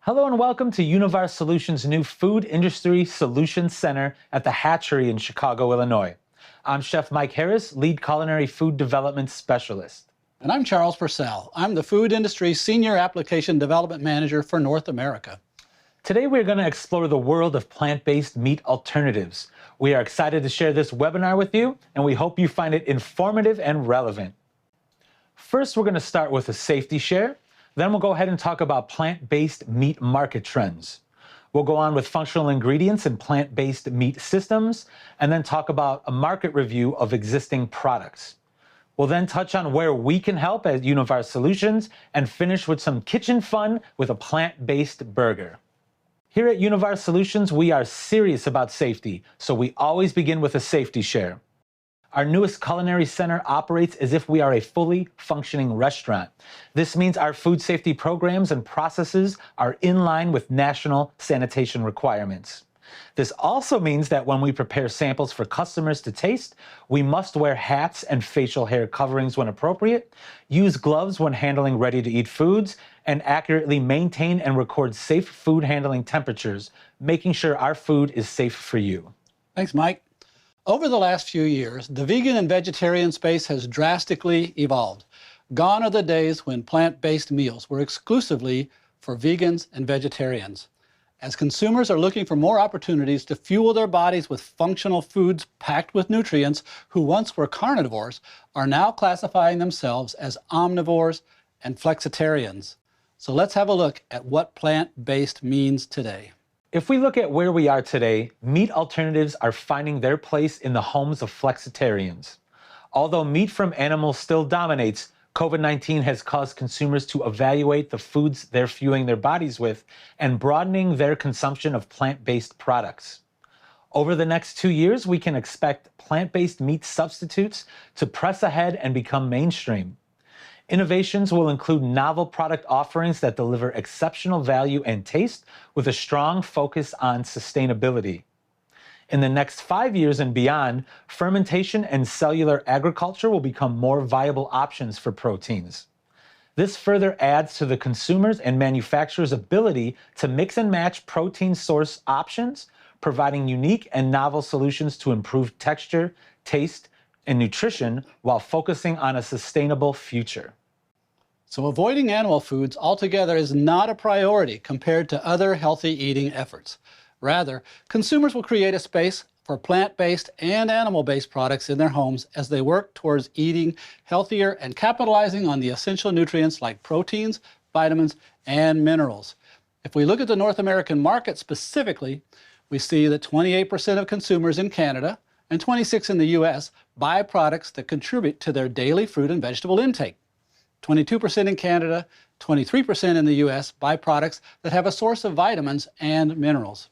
Hello and welcome to Univar Solutions' new Food Industry Solutions Center at the Hatchery in Chicago, Illinois. I'm Chef Mike Harris, Lead Culinary Food Development Specialist. And I'm Charles Purcell. I'm the Food Industry Senior Application Development Manager for North America. Today we're going to explore the world of plant-based meat alternatives. We are excited to share this webinar with you, and we hope you find it informative and relevant. First, we're going to start with a safety share. Then we'll go ahead and talk about plant-based meat market trends. We'll go on with functional ingredients in plant-based meat systems, and then talk about a market review of existing products. We'll then touch on where we can help at Univar Solutions, and finish with some kitchen fun with a plant-based burger. Here at Univar Solutions, we are serious about safety, so we always begin with a safety share. Our newest culinary center operates as if we are a fully functioning restaurant. This means our food safety programs and processes are in line with national sanitation requirements. This also means that when we prepare samples for customers to taste, we must wear hats and facial hair coverings when appropriate, use gloves when handling ready-to-eat foods, and accurately maintain and record safe food handling temperatures, making sure our food is safe for you. Thanks, Mike. Over the last few years, the vegan and vegetarian space has drastically evolved. Gone are the days when plant-based meals were exclusively for vegans and vegetarians. As consumers are looking for more opportunities to fuel their bodies with functional foods packed with nutrients, who once were carnivores are now classifying themselves as omnivores and flexitarians. So let's have a look at what plant-based means today. If we look at where we are today, meat alternatives are finding their place in the homes of flexitarians. Although meat from animals still dominates, COVID-19 has caused consumers to evaluate the foods they're fueling their bodies with and broadening their consumption of plant-based products. Over the next 2 years, we can expect plant-based meat substitutes to press ahead and become mainstream. Innovations will include novel product offerings that deliver exceptional value and taste with a strong focus on sustainability. In the next 5 years and beyond, fermentation and cellular agriculture will become more viable options for proteins. This further adds to the consumers' and manufacturers' ability to mix and match protein source options, providing unique and novel solutions to improve texture, taste, and nutrition while focusing on a sustainable future. So avoiding animal foods altogether is not a priority compared to other healthy eating efforts. Rather, consumers will create a space for plant-based and animal-based products in their homes as they work towards eating healthier and capitalizing on the essential nutrients like proteins, vitamins, and minerals. If we look at the North American market specifically, we see that 28% of consumers in Canada and 26% in the US buy products that contribute to their daily fruit and vegetable intake. 22% in Canada, 23% in the US buy products that have a source of vitamins and minerals.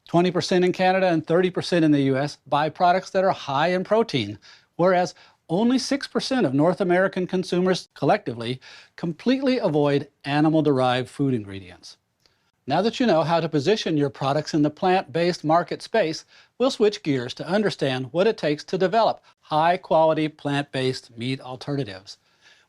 20% in Canada and 30% in the US buy products that are high in protein, whereas only 6% of North American consumers collectively completely avoid animal-derived food ingredients. Now that you know how to position your products in the plant-based market space, we'll switch gears to understand what it takes to develop high-quality plant-based meat alternatives.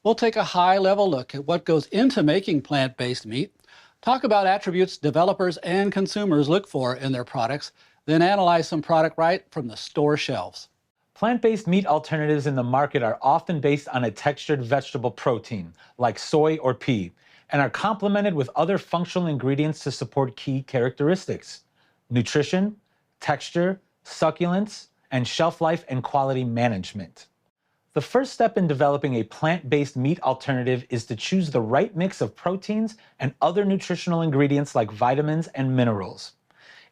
We'll take a high-level look at what goes into making plant-based meat, talk about attributes developers and consumers look for in their products, then analyze some product right from the store shelves. Plant-based meat alternatives in the market are often based on a textured vegetable protein, like soy or pea, and are complemented with other functional ingredients to support key characteristics: nutrition, texture, succulence, and shelf life and quality management. The first step in developing a plant-based meat alternative is to choose the right mix of proteins and other nutritional ingredients like vitamins and minerals.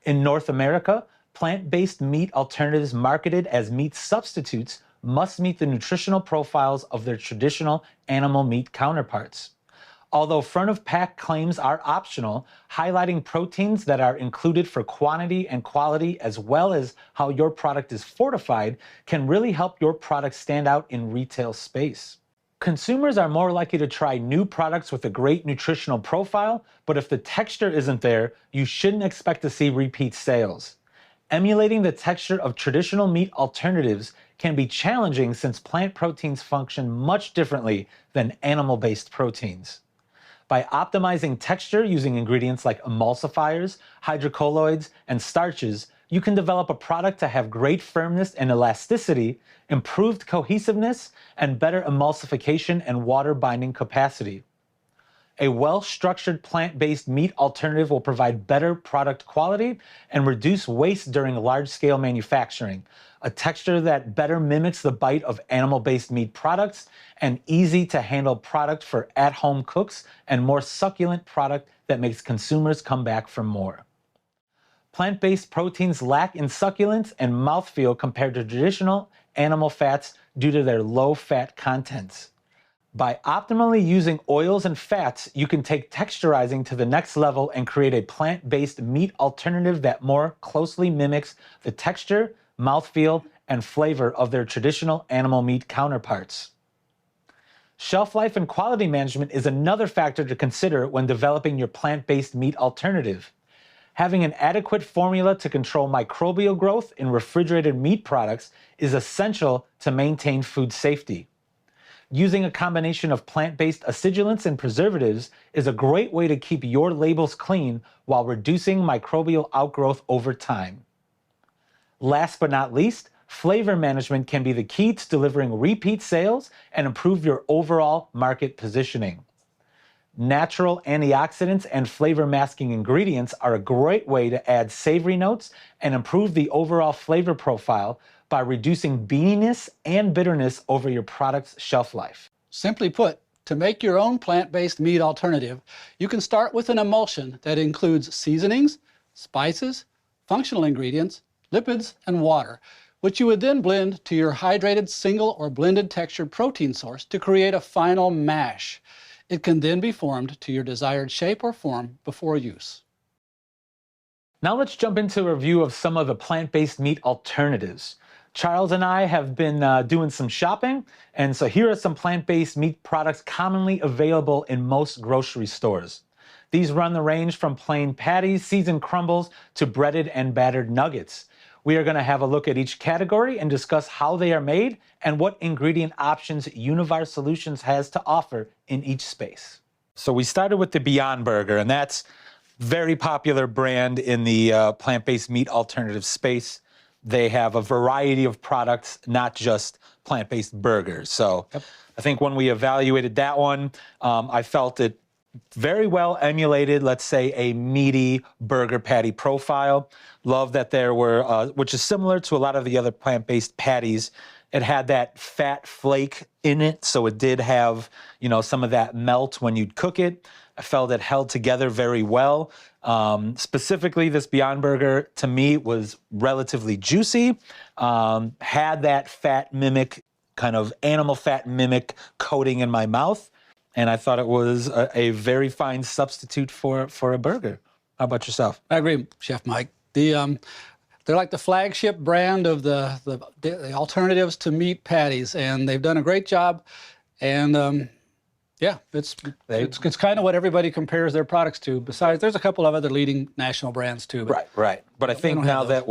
In North America, plant-based meat alternatives marketed as meat substitutes must meet the nutritional profiles of their traditional animal meat counterparts. Although front-of-pack claims are optional, highlighting proteins that are included for quantity and quality as well as how your product is fortified can really help your product stand out in retail space. Consumers are more likely to try new products with a great nutritional profile, but if the texture isn't there, you shouldn't expect to see repeat sales. Emulating the texture of traditional meat alternatives can be challenging since plant proteins function much differently than animal-based proteins. By optimizing texture using ingredients like emulsifiers, hydrocolloids, and starches, you can develop a product to have great firmness and elasticity, improved cohesiveness, and better emulsification and water binding capacity. A well-structured plant-based meat alternative will provide better product quality and reduce waste during large-scale manufacturing, a texture that better mimics the bite of animal-based meat products, an easy-to-handle product for at-home cooks, and more succulent product that makes consumers come back for more. Plant-based proteins lack in succulence and mouthfeel compared to traditional animal fats due to their low fat contents. By optimally using oils and fats, you can take texturizing to the next level and create a plant-based meat alternative that more closely mimics the texture, mouthfeel, and flavor of their traditional animal meat counterparts. Shelf life and quality management is another factor to consider when developing your plant-based meat alternative. Having an adequate formula to control microbial growth in refrigerated meat products is essential to maintain food safety. Using a combination of plant-based acidulants and preservatives is a great way to keep your labels clean while reducing microbial outgrowth over time. Last but not least, flavor management can be the key to delivering repeat sales and improve your overall market positioning. Natural antioxidants and flavor masking ingredients are a great way to add savory notes and improve the overall flavor profile by reducing beaniness and bitterness over your product's shelf life. Simply put, to make your own plant-based meat alternative, you can start with an emulsion that includes seasonings, spices, functional ingredients, lipids, and water, which you would then blend to your hydrated single or blended textured protein source to create a final mash. It can then be formed to your desired shape or form before use. Now let's jump into a review of some of the plant-based meat alternatives. Charles and I have been doing some shopping, and so here are some plant-based meat products commonly available in most grocery stores. These run the range from plain patties, seasoned crumbles, to breaded and battered nuggets. We are going to have a look at each category and discuss how they are made and what ingredient options Univar Solutions has to offer in each space. So we started with the Beyond Burger, and that's a very popular brand in the plant-based meat alternative space. They have a variety of products, not just plant-based burgers. So I think when we evaluated that one, I felt it very well emulated, let's say, a meaty burger patty profile. Love that there were, which is similar to a lot of the other plant-based patties. It had that fat flake in it, so it did have, you know, some of that melt when you'd cook it. I felt it held together very well. Specifically, this Beyond Burger, to me, was relatively juicy, had that fat mimic, kind of animal fat mimic coating in my mouth, and I thought it was a very fine substitute for a burger. How about yourself? I agree, Chef Mike. They're like the flagship brand of the alternatives to meat patties, and they've done a great job. And yeah, it's kind of what everybody compares their products to. Besides, there's a couple of other leading national brands too. But right. But I think now that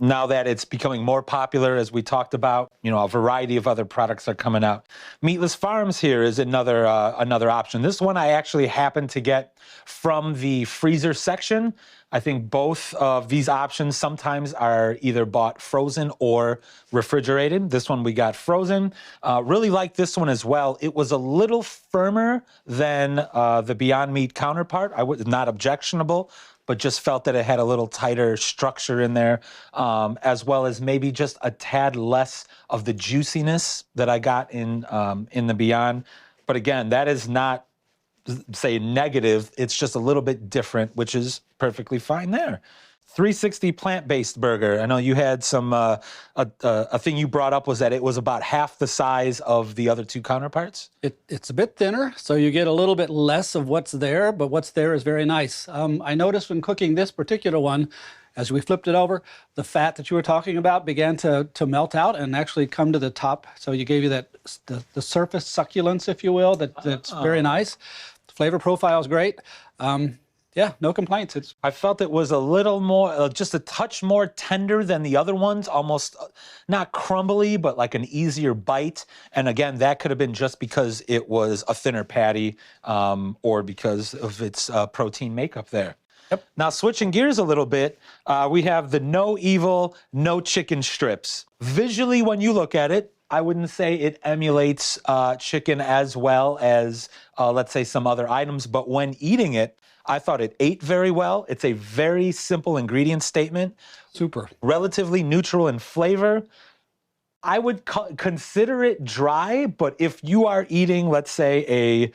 now that it's becoming more popular, as we talked about, you know, a variety of other products are coming out. Meatless Farms here is another option. This one I actually happened to get from the freezer section. I think both of these options sometimes are either bought frozen or refrigerated. This one we got frozen. Really like this one as well. It was a little firmer than the Beyond Meat counterpart. I was not objectionable, but just felt that it had a little tighter structure in there, as well as maybe just a tad less of the juiciness that I got in the Beyond. But again, that is not, say, negative. It's just a little bit different, which is perfectly fine there. 360 plant-based burger. I know you had some, a thing you brought up was that it was about half the size of the other two counterparts. It's a bit thinner, so you get a little bit less of what's there, but what's there is very nice. I noticed when cooking this particular one, as we flipped it over, the fat that you were talking about began to melt out and actually come to the top. So you gave you that the surface succulence, if you will, that's very nice. The flavor profile is great. Yeah, no complaints. I felt it was a little more, just a touch more tender than the other ones, almost not crumbly, but like an easier bite. And again, that could have been just because it was a thinner patty or because of its protein makeup there. Yep. Now, switching gears a little bit, we have the No Evil, No Chicken strips. Visually, when you look at it, I wouldn't say it emulates chicken as well as, let's say, some other items, but when eating it, I thought it ate very well. It's a very simple ingredient statement. Super. Relatively neutral in flavor. I would consider it dry, but if you are eating, let's say,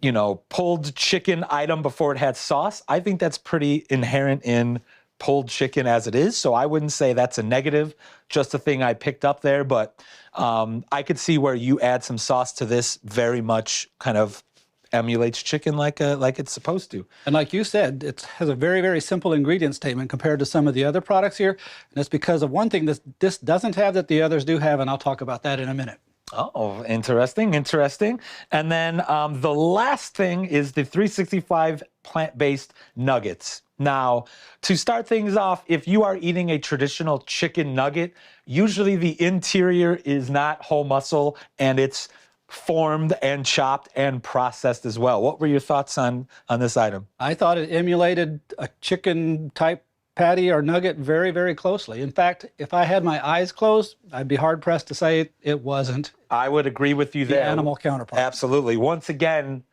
a pulled chicken item before it had sauce, I think that's pretty inherent in pulled chicken as it is. So I wouldn't say that's a negative, just a thing I picked up there. But I could see where you add some sauce to this, very much kind of emulates chicken like it's supposed to. And like you said, it has a very, very simple ingredient statement compared to some of the other products here. And that's because of one thing this doesn't have that the others do have, and I'll talk about that in a minute. Oh, interesting, interesting. And then the last thing is the 365 plant-based nuggets. Now, to start things off, if you are eating a traditional chicken nugget, usually the interior is not whole muscle and it's formed and chopped and processed as well. What were your thoughts on this item? I thought it emulated a chicken type patty or nugget very, very closely. In fact, if I had my eyes closed, I'd be hard pressed to say it wasn't. I would agree with you the there. Animal counterpart. Absolutely. Once again,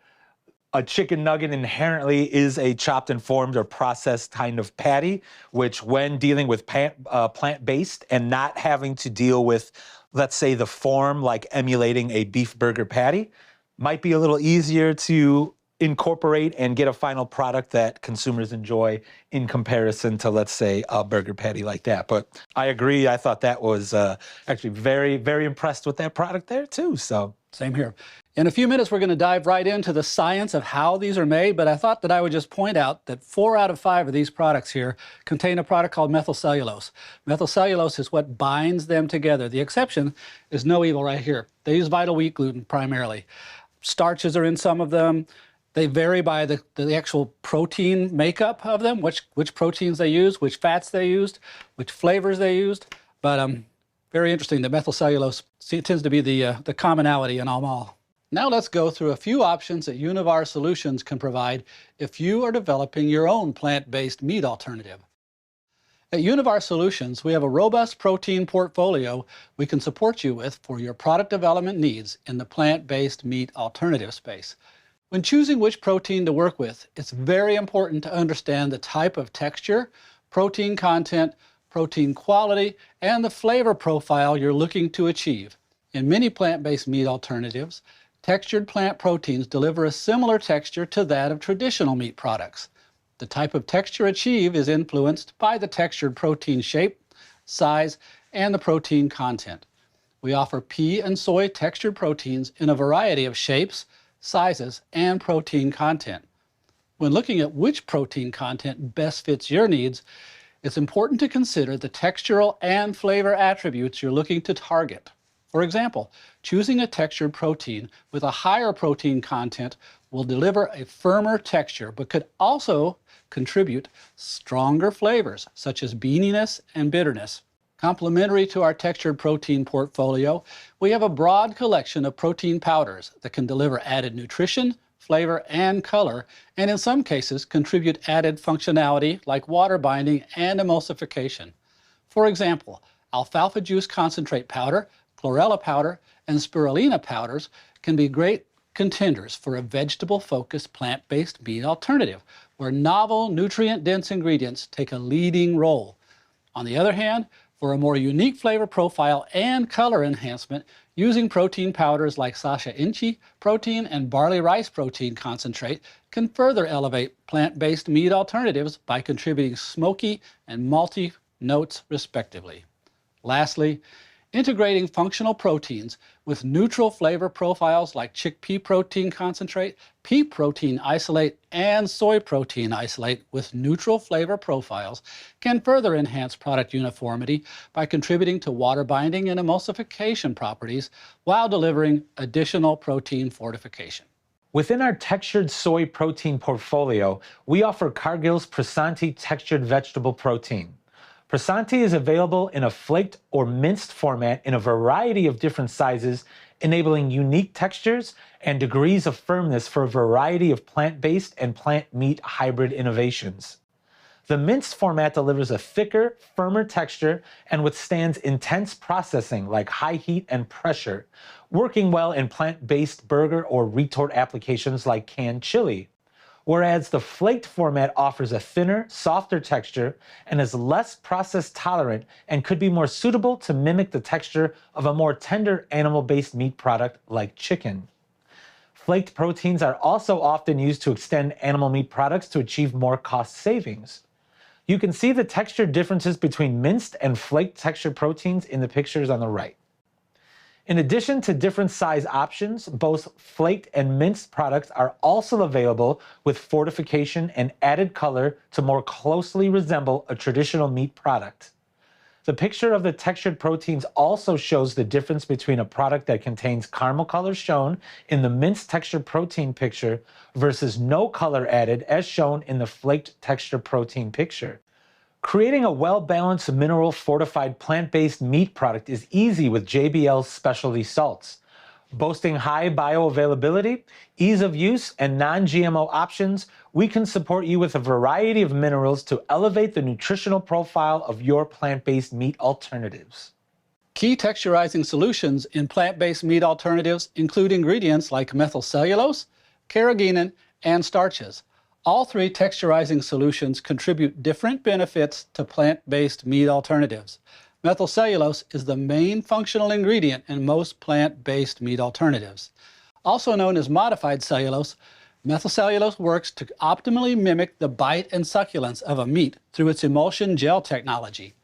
a chicken nugget inherently is a chopped and formed or processed kind of patty, which when dealing with plant-based and not having to deal with, let's say, the form like emulating a beef burger patty, might be a little easier to incorporate and get a final product that consumers enjoy in comparison to, let's say, a burger patty like that. But I agree. I thought that was actually very, very impressed with that product there too. So same here. In a few minutes, we're going to dive right into the science of how these are made, but I thought that I would just point out that 4 out of 5 of these products here contain a product called methylcellulose. Methylcellulose is what binds them together. The exception is No Evil right here. They use vital wheat gluten primarily. Starches are in some of them. They vary by the actual protein makeup of them, which proteins they use, which fats they used, which flavors they used. But very interesting that methylcellulose tends to be the commonality in them all. Now let's go through a few options that Univar Solutions can provide if you are developing your own plant-based meat alternative. At Univar Solutions, we have a robust protein portfolio we can support you with for your product development needs in the plant-based meat alternative space. When choosing which protein to work with, it's very important to understand the type of texture, protein content, protein quality, and the flavor profile you're looking to achieve. In many plant-based meat alternatives, textured plant proteins deliver a similar texture to that of traditional meat products. The type of texture achieved is influenced by the textured protein shape, size, and the protein content. We offer pea and soy textured proteins in a variety of shapes, sizes, and protein content. When looking at which protein content best fits your needs, it's important to consider the textural and flavor attributes you're looking to target. For example, choosing a textured protein with a higher protein content will deliver a firmer texture, but could also contribute stronger flavors, such as beaniness and bitterness. Complementary to our textured protein portfolio, we have a broad collection of protein powders that can deliver added nutrition, flavor, and color, and in some cases contribute added functionality like water binding and emulsification. For example, alfalfa juice concentrate powder, chlorella powder, and spirulina powders can be great contenders for a vegetable-focused plant-based meat alternative, where novel, nutrient-dense ingredients take a leading role. On the other hand, for a more unique flavor profile and color enhancement, using protein powders like Sasha Inchi protein and barley rice protein concentrate can further elevate plant-based meat alternatives by contributing smoky and malty notes respectively. Lastly, integrating functional proteins with neutral flavor profiles like chickpea protein concentrate, pea protein isolate, and soy protein isolate with neutral flavor profiles can further enhance product uniformity by contributing to water binding and emulsification properties while delivering additional protein fortification. Within our textured soy protein portfolio, we offer Cargill's Prasanthi textured vegetable protein. Prasanthi is available in a flaked or minced format in a variety of different sizes, enabling unique textures and degrees of firmness for a variety of plant-based and plant-meat hybrid innovations. The minced format delivers a thicker, firmer texture and withstands intense processing like high heat and pressure, working well in plant-based burger or retort applications like canned chili. Whereas the flaked format offers a thinner, softer texture and is less process tolerant and could be more suitable to mimic the texture of a more tender animal-based meat product like chicken. Flaked proteins are also often used to extend animal meat products to achieve more cost savings. You can see the texture differences between minced and flaked textured proteins in the pictures on the right. In addition to different size options, both flaked and minced products are also available with fortification and added color to more closely resemble a traditional meat product. The picture of the textured proteins also shows the difference between a product that contains caramel color shown in the minced textured protein picture versus no color added as shown in the flaked textured protein picture. Creating a well-balanced mineral-fortified plant-based meat product is easy with JBL's specialty salts. Boasting high bioavailability, ease of use, and non-GMO options, we can support you with a variety of minerals to elevate the nutritional profile of your plant-based meat alternatives. Key texturizing solutions in plant-based meat alternatives include ingredients like methylcellulose, carrageenan, and starches. All three texturizing solutions contribute different benefits to plant-based meat alternatives. Methylcellulose is the main functional ingredient in most plant-based meat alternatives. Also known as modified cellulose, methylcellulose works to optimally mimic the bite and succulence of a meat through its emulsion gel technology.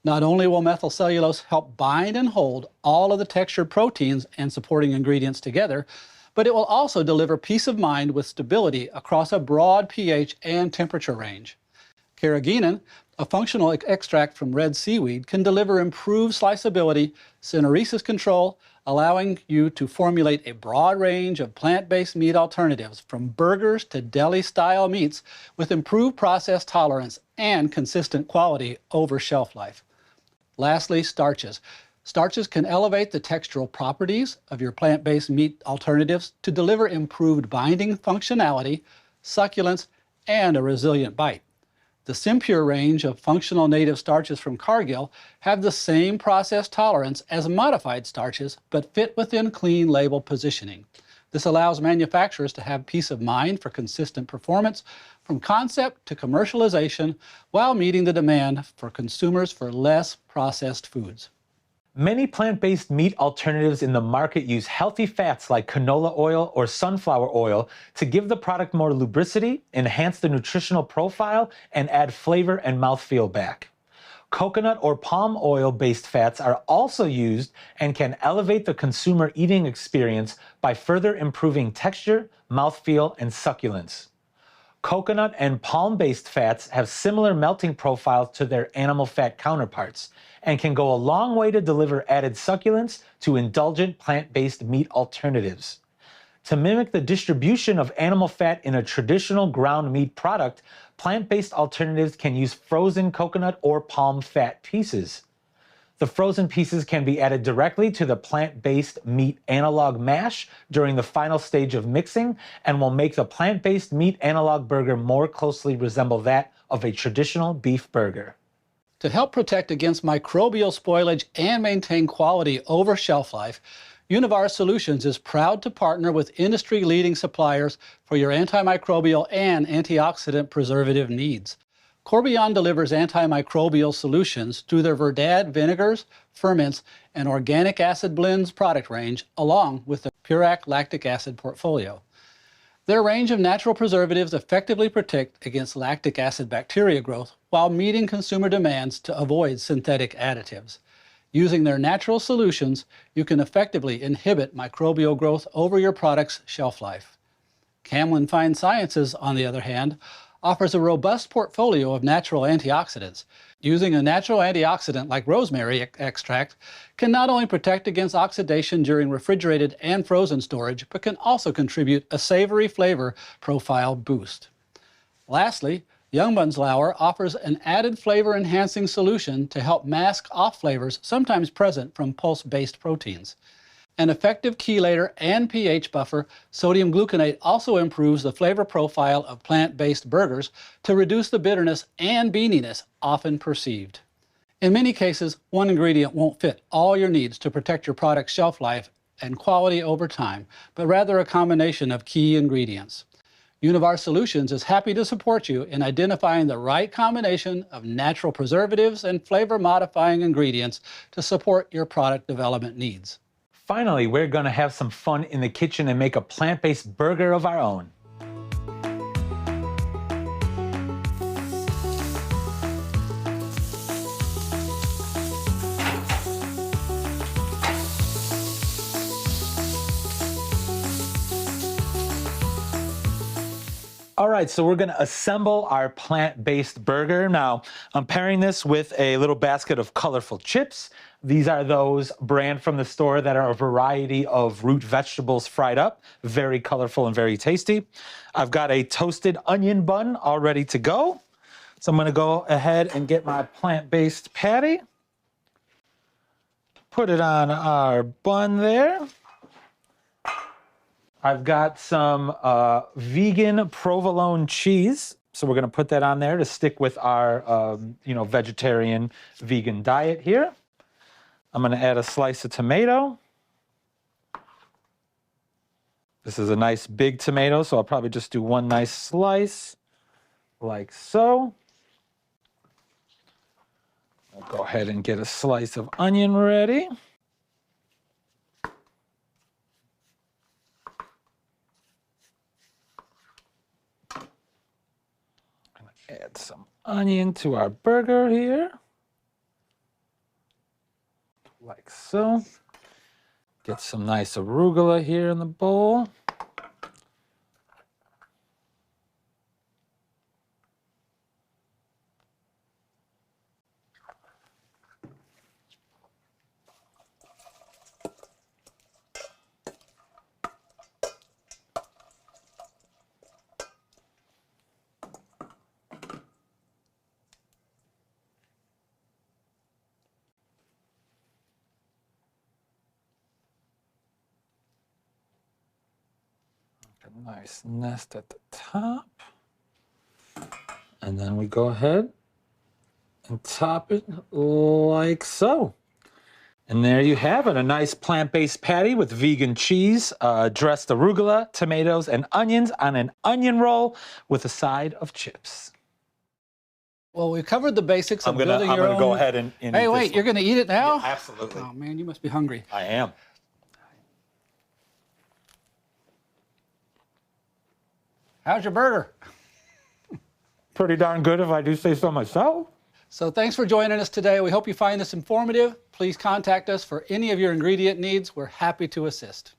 Not only will methylcellulose help bind and hold all of the textured proteins and supporting ingredients together, but it will also deliver peace of mind with stability across a broad pH and temperature range. Carrageenan, a functional extract from red seaweed, can deliver improved sliceability, syneresis control, allowing you to formulate a broad range of plant-based meat alternatives from burgers to deli-style meats with improved process tolerance and consistent quality over shelf life. Lastly, starches. Starches can elevate the textural properties of your plant-based meat alternatives to deliver improved binding functionality, succulence, and a resilient bite. The Simpure range of functional native starches from Cargill have the same process tolerance as modified starches, but fit within clean label positioning. This allows manufacturers to have peace of mind for consistent performance from concept to commercialization while meeting the demand for consumers for less processed foods. Many plant-based meat alternatives in the market use healthy fats like canola oil or sunflower oil to give the product more lubricity, enhance the nutritional profile, and add flavor and mouthfeel back. Coconut or palm oil-based fats are also used and can elevate the consumer eating experience by further improving texture, mouthfeel, and succulence. Coconut and palm-based fats have similar melting profiles to their animal fat counterparts and can go a long way to deliver added succulence to indulgent plant-based meat alternatives. To mimic the distribution of animal fat in a traditional ground meat product, plant-based alternatives can use frozen coconut or palm fat pieces. The frozen pieces can be added directly to the plant-based meat analog mash during the final stage of mixing and will make the plant-based meat analog burger more closely resemble that of a traditional beef burger. To help protect against microbial spoilage and maintain quality over shelf life, Univar Solutions is proud to partner with industry-leading suppliers for your antimicrobial and antioxidant preservative needs. Corbion delivers antimicrobial solutions through their Verdad vinegars, ferments, and organic acid blends product range, along with the Purac lactic acid portfolio. Their range of natural preservatives effectively protect against lactic acid bacteria growth while meeting consumer demands to avoid synthetic additives. Using their natural solutions, you can effectively inhibit microbial growth over your product's shelf life. Camlin Fine Sciences, on the other hand, offers a robust portfolio of natural antioxidants. Using a natural antioxidant like rosemary extract can not only protect against oxidation during refrigerated and frozen storage, but can also contribute a savory flavor profile boost. Lastly, Youngbunsflower offers an added flavor-enhancing solution to help mask off flavors sometimes present from pulse-based proteins. An effective chelator and pH buffer, sodium gluconate also improves the flavor profile of plant-based burgers to reduce the bitterness and beaniness often perceived. In many cases, one ingredient won't fit all your needs to protect your product's shelf life and quality over time, but rather a combination of key ingredients. Univar Solutions is happy to support you in identifying the right combination of natural preservatives and flavor-modifying ingredients to support your product development needs. Finally, we're gonna have some fun in the kitchen and make a plant-based burger of our own. All right, so we're gonna assemble our plant-based burger. Now, I'm pairing this with a little basket of colorful chips. These are those brand from the store that are a variety of root vegetables fried up, very colorful and very tasty. I've got a toasted onion bun all ready to go. So I'm gonna go ahead and get my plant-based patty. Put it on our bun there. I've got some vegan provolone cheese. So we're gonna put that on there to stick with our vegetarian vegan diet here. I'm gonna add a slice of tomato. This is a nice big tomato, so I'll probably just do one nice slice, like so. I'll go ahead and get a slice of onion ready. Add some onion to our burger here, like so. Get some nice arugula here in the bowl. A nice nest at the top. And then we go ahead and top it like so. And there you have it, a nice plant-based patty with vegan cheese, dressed arugula, tomatoes, and onions on an onion roll with a side of chips. Well, we've covered the basics of building your own. I'm gonna go ahead and eat Hey, wait, you're gonna eat it now? Yeah, absolutely. Oh man, you must be hungry. I am. How's your burger? Pretty darn good if I do say so myself. So thanks for joining us today. We hope you find this informative. Please contact us for any of your ingredient needs. We're happy to assist.